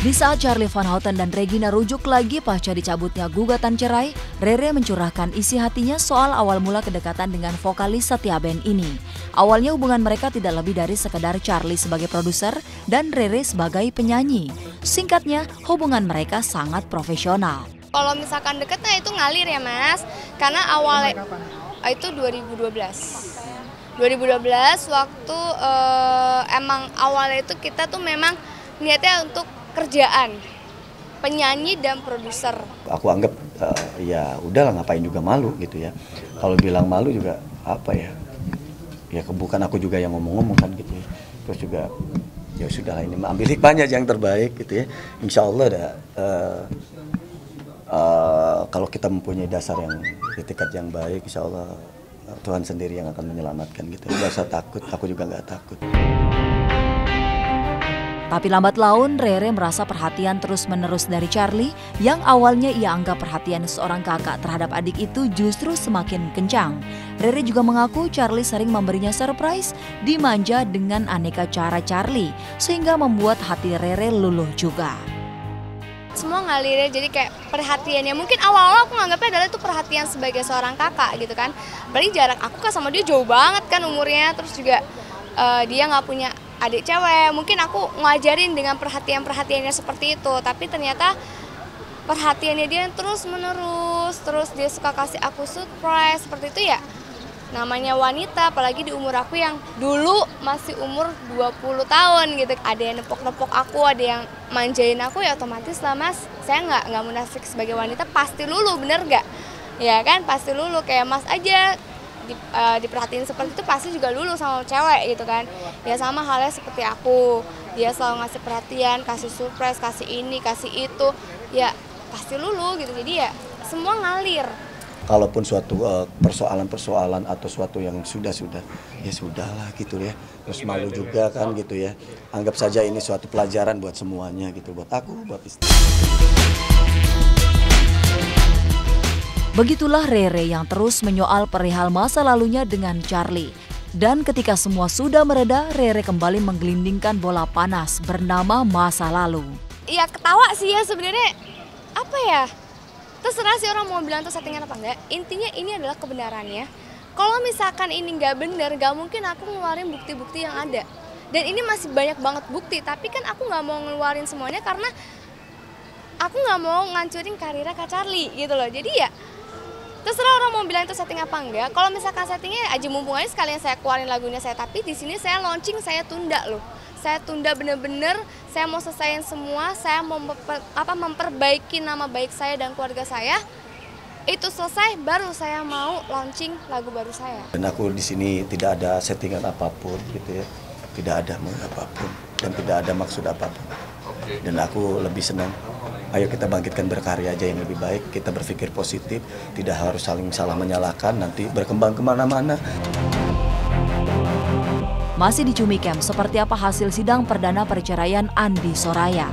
Di saat Charly Van Houten dan Regina rujuk lagi pasca dicabutnya gugatan cerai, Rere mencurahkan isi hatinya soal awal mula kedekatan dengan vokalis setia band ini. Awalnya hubungan mereka tidak lebih dari sekedar Charly sebagai produser dan Rere sebagai penyanyi. Singkatnya, hubungan mereka sangat profesional. Kalau misalkan deketnya itu ngalir ya Mas, karena awalnya itu 2012 waktu emang awalnya itu kita tuh memang niatnya untuk kerjaan penyanyi dan produser. Aku anggap ya udahlah, ngapain juga malu gitu ya. Kalau bilang malu juga apa ya? Ya bukan aku juga yang ngomong-ngomong kan gitu ya. Terus juga ya sudahlah, ini ambil hikmahnya yang terbaik gitu ya. Insya Allah kalau kita mempunyai dasar yang etikat yang baik, insya Allah Tuhan sendiri yang akan menyelamatkan gitu. Gak usah takut, aku juga nggak takut. Tapi lambat laun, Rere merasa perhatian terus-menerus dari Charly yang awalnya ia anggap perhatian seorang kakak terhadap adik itu justru semakin kencang. Rere juga mengaku Charly sering memberinya surprise, dimanja dengan aneka cara Charly, sehingga membuat hati Rere luluh juga. Semua ngalirnya jadi kayak perhatiannya, mungkin awal-awal aku nganggapnya adalah itu perhatian sebagai seorang kakak gitu kan. Apalagi jarak aku kan sama dia jauh banget kan umurnya, terus juga dia nggak punya adik cewek, mungkin aku ngajarin dengan perhatiannya seperti itu, tapi ternyata perhatiannya dia terus menerus, terus dia suka kasih aku surprise seperti itu ya. Namanya wanita, apalagi di umur aku yang dulu masih umur 20 tahun gitu. Ada yang nepok-nepok aku, ada yang manjain aku, ya otomatis lah Mas. Saya nggak munafik sebagai wanita, pasti lulu, bener nggak? Ya kan, pasti lulu, kayak Mas aja. Diperhatiin seperti itu pasti juga lulu sama cewek gitu kan. Ya sama halnya seperti aku, dia selalu ngasih perhatian, kasih surprise, kasih ini, kasih itu, ya pasti lulu gitu. Jadi ya semua ngalir. Kalaupun suatu persoalan-persoalan atau suatu yang sudah ya sudahlah gitu ya. Terus malu juga kan gitu ya. Anggap saja ini suatu pelajaran buat semuanya gitu, buat aku, buat istri. Begitulah Rere yang terus menyoal perihal masa lalunya dengan Charly. Dan ketika semua sudah mereda, Rere kembali menggelindingkan bola panas bernama masa lalu. Iya ketawa sih ya sebenarnya, apa ya? Terserah sih orang mau bilang itu settingan apa enggak. Intinya ini adalah kebenarannya. Kalau misalkan ini nggak benar, nggak mungkin aku ngeluarin bukti-bukti yang ada. Dan ini masih banyak banget bukti, tapi kan aku nggak mau ngeluarin semuanya karena aku nggak mau ngancurin karirnya Kak Charly gitu loh. Jadi ya terserah orang mau bilang itu setting apa enggak. Kalau misalkan settingnya aja, mumpung aja sekalian saya keluarin lagunya saya, tapi di sini saya launching, saya tunda loh. Saya tunda bener-bener, saya mau selesaiin semua, saya mau memperbaiki nama baik saya dan keluarga saya. Itu selesai baru saya mau launching lagu baru saya. Dan aku di sini tidak ada settingan apapun gitu ya. Tidak ada mau apapun dan tidak ada maksud apapun. Dan aku lebih senang, ayo kita bangkitkan berkarya aja yang lebih baik, kita berpikir positif, tidak harus saling salah menyalahkan, nanti berkembang kemana-mana. Masih di Cumi Camp, seperti apa hasil sidang perdana perceraian Andi Soraya?